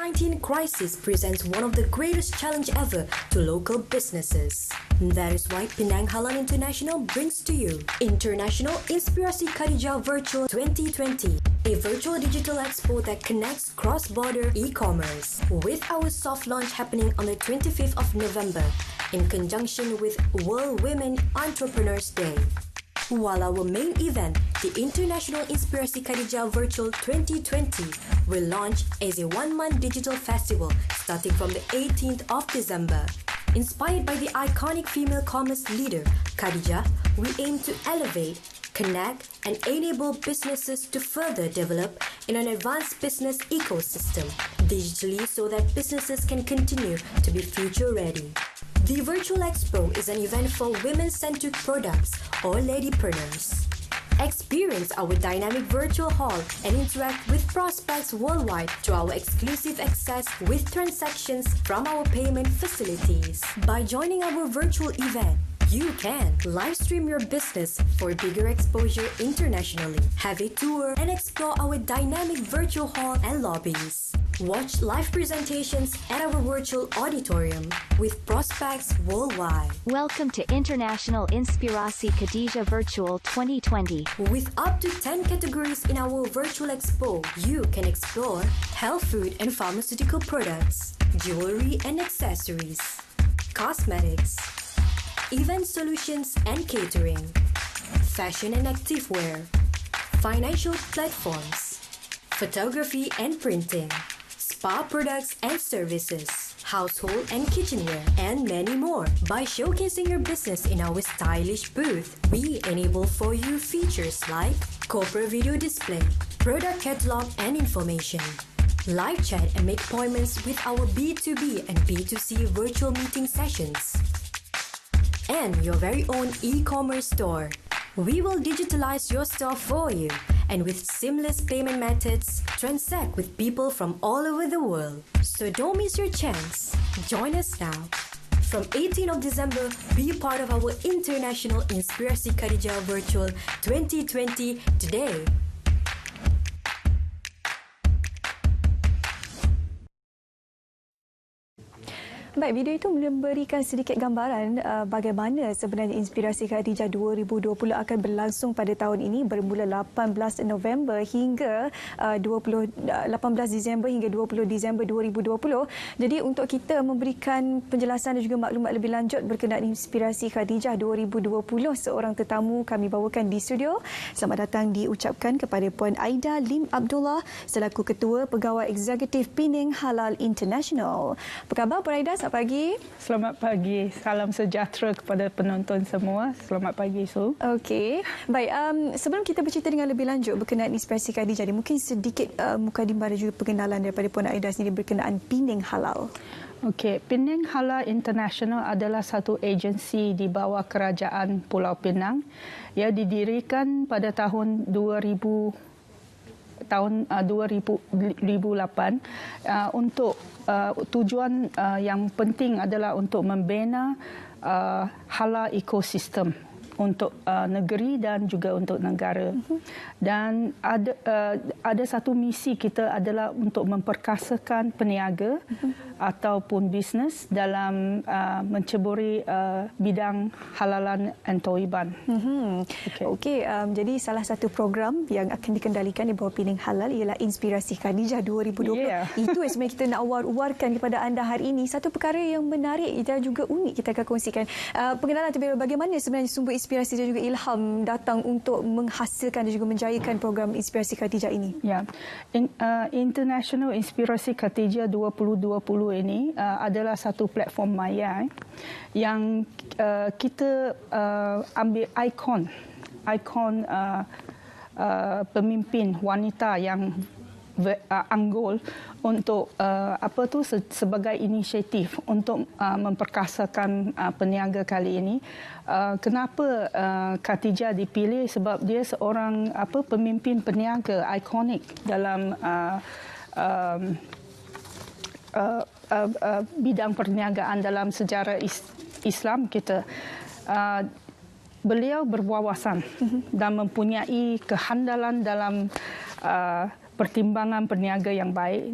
COVID-19 crisis presents one of the greatest challenge ever to local businesses. That is why Penang Halal International brings to you International Inspirasi Khadijah Virtual 2020, a virtual digital expo that connects cross-border e-commerce. With our soft launch happening on the 25th of November in conjunction with World Women Entrepreneurs Day. While our main event, the International Inspirasi Khadijah Virtual 2020, will launch as a one-month digital festival starting from the 18th of December. Inspired by the iconic female commerce leader, Khadijah, we aim to elevate, connect, and enable businesses to further develop in an advanced business ecosystem digitally so that businesses can continue to be future-ready. The Virtual Expo is an event for women-centric products or ladypreneurs. Experience our dynamic virtual hall and interact with prospects worldwide through our exclusive access with transactions from our payment facilities. By joining our virtual event, you can live stream your business for bigger exposure internationally, have a tour, and explore our dynamic virtual hall and lobbies. Watch live presentations at our virtual auditorium with prospects worldwide. Welcome to International Inspirasi Khadijah Virtual 2020. With up to 10 categories in our virtual expo, you can explore health food and pharmaceutical products, jewelry and accessories, cosmetics, event solutions and catering, fashion and activewear, financial platforms, photography and printing, spa products and services, household and kitchenware, and many more. By showcasing your business in our stylish booth, we enable for you features like corporate video display, product catalog and information, live chat and make appointments with our B2B and B2C virtual meeting sessions, and your very own e-commerce store. We will digitalize your store for you and with seamless payment methods, transact with people from all over the world. So don't miss your chance. Join us now. From 18th of December, be a part of our International Inspirasi Khadijah Virtual 2020 today. Baik, video itu memberikan sedikit gambaran bagaimana sebenarnya Inspirasi Khadijah 2020 akan berlangsung pada tahun ini bermula 18 November hingga 18 Disember hingga 20 Disember 2020. Jadi untuk kita memberikan penjelasan dan juga maklumat lebih lanjut berkenaan Inspirasi Khadijah 2020, seorang tetamu kami bawakan di studio. Selamat datang diucapkan kepada Puan Aida Lim Abdullah selaku Ketua Pegawai Eksekutif Penang Halal International. Apa khabar Puan Aida? Selamat pagi. Selamat pagi. Salam sejahtera kepada penonton semua. Selamat pagi, Su. Okey. Baik, sebelum kita bercerita dengan lebih lanjut berkenaan Inspirasi Khadijah, mungkin sedikit mukadimah dan juga pengenalan daripada Puan Aida sendiri berkenaan Penang Halal. Okey, Penang Halal International adalah satu agensi di bawah Kerajaan Pulau Pinang yang didirikan pada tahun 2008 untuk tujuan yang penting adalah untuk membina halal ekosistem untuk negeri dan juga untuk negara. Dan ada satu misi kita adalah untuk memperkasakan peniaga ataupun bisnes dalam menceburi bidang halalan dan toiban. Okey, jadi salah satu program yang akan dikendalikan di bawah Penang Halal ialah Inspirasi Khadijah 2020. Yeah. Itu yang sebenarnya kita nak war-warkan kepada anda hari ini. Satu perkara yang menarik dan juga unik kita akan kongsikan. Pengenalan terlebih bagaimana sebenarnya sumber inspirasi dan juga ilham datang untuk menghasilkan dan juga menjayakan program Inspirasi Khadijah ini. Ya, International Inspirasi Khadijah 2020 ini adalah satu platform maya yang kita ambil ikon pemimpin wanita yang anggul untuk sebagai inisiatif untuk memperkasakan peniaga kali ini. Kenapa Khadijah dipilih? Sebab dia seorang pemimpin peniaga ikonik dalam bidang perniagaan dalam sejarah Islam kita. Beliau berwawasan dan mempunyai kehandalan dalam pertimbangan peniaga yang baik,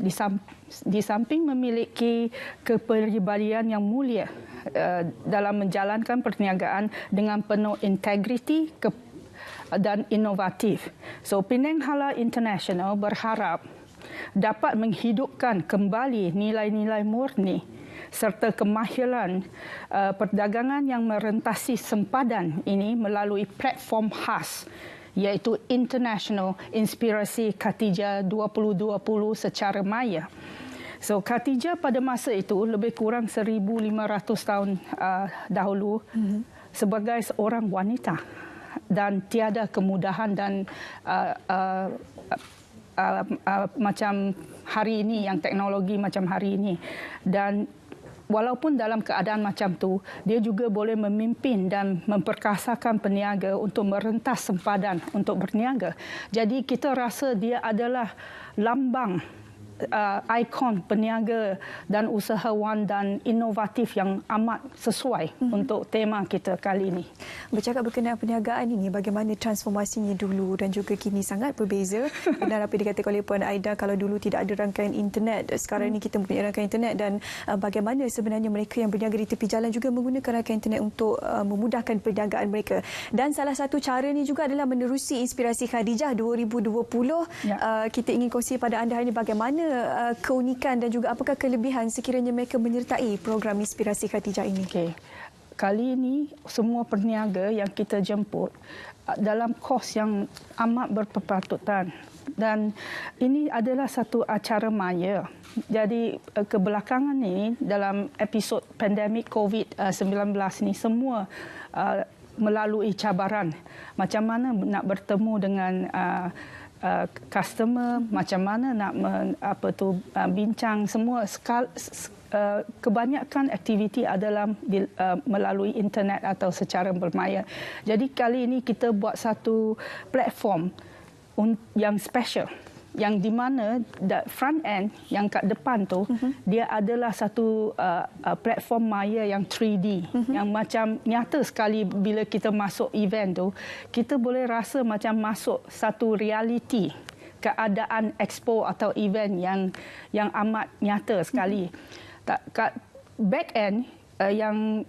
di samping memiliki kepribadian yang mulia dalam menjalankan perniagaan dengan penuh integriti dan inovatif. So Penang Halal International berharap dapat menghidupkan kembali nilai-nilai murni serta kemahiran perdagangan yang merentasi sempadan ini melalui platform khas, iaitu International Inspirasi Khatijah 2020 secara maya. So Khatijah pada masa itu lebih kurang 1,500 tahun dahulu sebagai seorang wanita dan tiada kemudahan dan macam hari ini, yang teknologi macam hari ini. Dan walaupun dalam keadaan macam tu, dia juga boleh memimpin dan memperkasakan peniaga untuk merentas sempadan untuk berniaga. Jadi kita rasa dia adalah lambang ikon peniaga dan usahawan dan inovatif yang amat sesuai untuk tema kita kali ini. Bercakap berkenaan perniagaan ini, bagaimana transformasinya dulu dan juga kini sangat berbeza. Benar apa dikatakan oleh Puan Aida, kalau dulu tidak ada rangkaian internet, sekarang ini kita mempunyai rangkaian internet, dan bagaimana sebenarnya mereka yang berniaga di tepi jalan juga menggunakan rangkaian internet untuk memudahkan perniagaan mereka. Dan salah satu cara ini juga adalah menerusi Inspirasi Khadijah 2020. Kita ingin kongsi pada anda hari ini bagaimana keunikan dan juga apakah kelebihan sekiranya mereka menyertai program Inspirasi Khadijah ini. Kali ini semua peniaga yang kita jemput dalam kos yang amat berpepatutan, dan ini adalah satu acara maya. Jadi kebelakangan ini dalam episod pandemik COVID-19 ini semua melalui cabaran macam mana nak bertemu dengan customer, macam mana nak bincang, semua kebanyakan aktiviti adalah melalui internet atau secara bermaya. Jadi kali ini kita buat satu platform yang special, yang di mana front end yang kat depan tu dia adalah satu platform maya yang 3D, yang macam nyata sekali. Bila kita masuk event tu, kita boleh rasa macam masuk satu reality keadaan expo atau event yang amat nyata sekali. Kat back end yang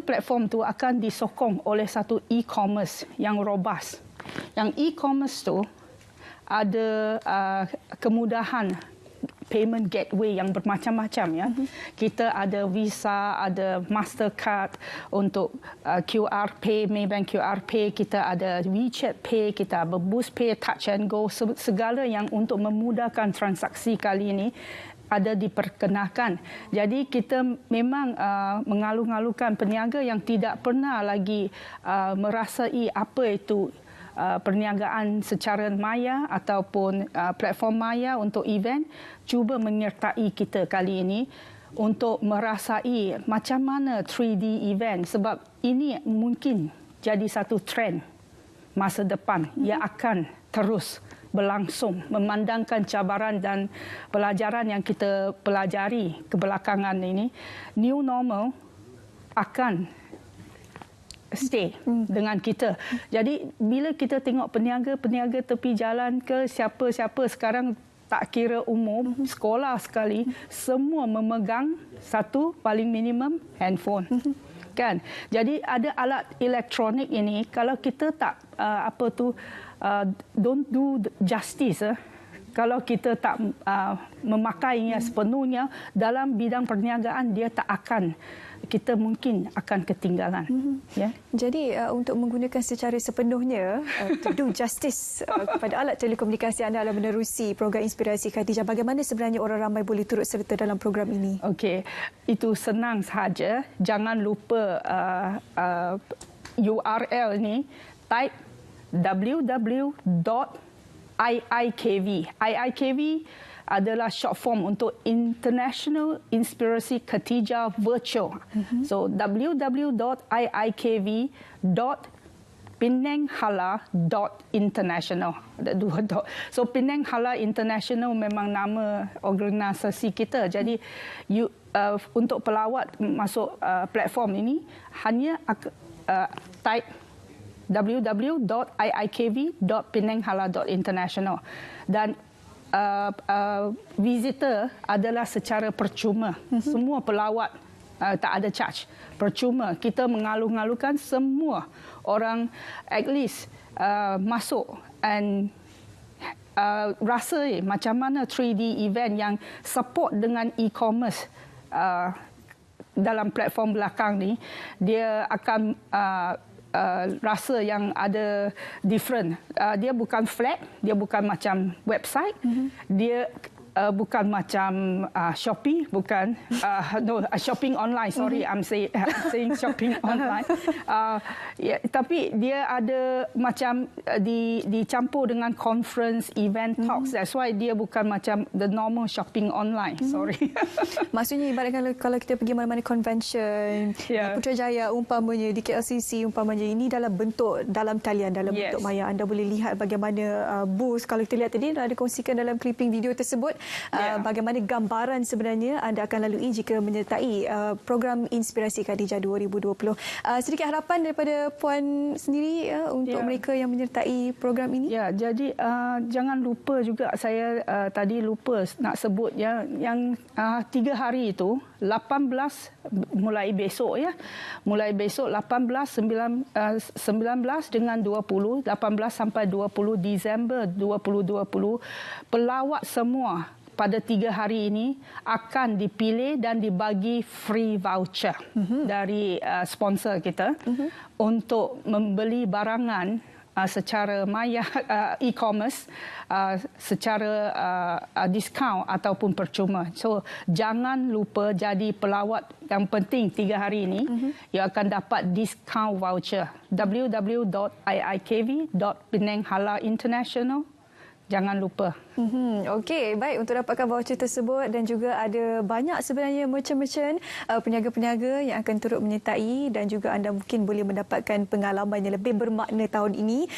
platform tu akan disokong oleh satu e-commerce yang robust. Yang e-commerce tu ada kemudahan payment gateway yang bermacam-macam, ya. Kita ada Visa, ada Mastercard untuk QR Pay, Maybank QR Pay, kita ada WeChat Pay, kita ada Boost Pay, Touch and Go, segala yang untuk memudahkan transaksi kali ini ada diperkenalkan. Jadi kita memang mengalu-alukan peniaga yang tidak pernah lagi merasai apa itu perniagaan secara maya ataupun platform maya untuk event, cuba menyertai kita kali ini untuk merasai macam mana 3D event, sebab ini mungkin jadi satu trend masa depan yang akan terus berlangsung memandangkan cabaran dan pelajaran yang kita pelajari kebelakangan ini. New normal akan stay dengan kita. Jadi bila kita tengok peniaga tepi jalan ke siapa-siapa sekarang, tak kira umur, sekolah sekali, semua memegang satu paling minimum handphone. Kan? Jadi ada alat elektronik ini, kalau kita tak don't do justice, kalau kita tak memakainya sepenuhnya dalam bidang perniagaan, dia tak akan, kita mungkin akan ketinggalan. Ya. Jadi untuk menggunakan secara sepenuhnya to do justice kepada alat telekomunikasi anda adalah menerusi program Inspirasi Khadijah. Bagaimana sebenarnya orang ramai boleh turut serta dalam program ini? Okey, itu senang sahaja. Jangan lupa URL ni, type www.iikv. iikv adalah short form untuk International Inspirasi Khatijah Virtual. So www.iikv.penanghalal.international. Ada 2 dot. So Penang Halal International memang nama organisasi kita. Jadi untuk pelawat masuk platform ini hanya type www.iikv.penanghalal.international. Dan visitor adalah secara percuma. Semua pelawat tak ada charge. Percuma. Kita mengalu-ngalukan semua orang at least masuk and rasa macam mana 3D event yang support dengan e-commerce dalam platform belakang ni, dia akan rasa yang ada different. Dia bukan flat, dia bukan macam website, dia bukan macam Shopee, bukan shopping online. Sorry, I'm saying shopping online. Tapi dia ada macam dicampur dengan conference, event, talks. That's why dia bukan macam the normal shopping online. Sorry. Maksudnya ibaratkan kalau kita pergi mana-mana convention, Putrajaya umpamanya, di KLCC umpamanya, ini dalam bentuk dalam talian, dalam bentuk maya. Anda boleh lihat bagaimana booth. Kalau kita lihat tadi, ada kongsikan dalam clipping video tersebut. Bagaimana gambaran sebenarnya anda akan lalui jika menyertai program Inspirasi Khadijah 2020. Sedikit harapan daripada Puan sendiri untuk mereka yang menyertai program ini. Ya, jadi jangan lupa juga, saya tadi lupa nak sebut yang 3 hari itu, 18 mulai besok mulai besok 18, 19 dengan 20, 18 sampai 20 Disember 2020, pelawat semua pada 3 hari ini akan dipilih dan dibagi free voucher dari sponsor kita untuk membeli barangan secara maya e-commerce secara diskaun ataupun percuma. So jangan lupa jadi pelawat yang penting 3 hari ini. You akan dapat diskaun voucher www.iikv.penang-hala-international. Jangan lupa. Okey, baik, untuk dapatkan voucher tersebut, dan juga ada banyak sebenarnya merchant-merchant, peniaga-peniaga yang akan turut menyertai, dan juga anda mungkin boleh mendapatkan pengalaman yang lebih bermakna tahun ini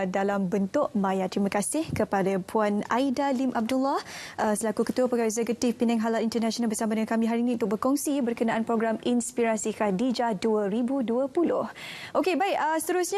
dalam bentuk maya. Terima kasih kepada Puan Aida Lim Abdullah selaku Ketua Program Eksekutif Penang Halal International bersama dengan kami hari ini untuk berkongsi berkenaan program Inspirasi Khadijah 2020. Okey, baik, seterusnya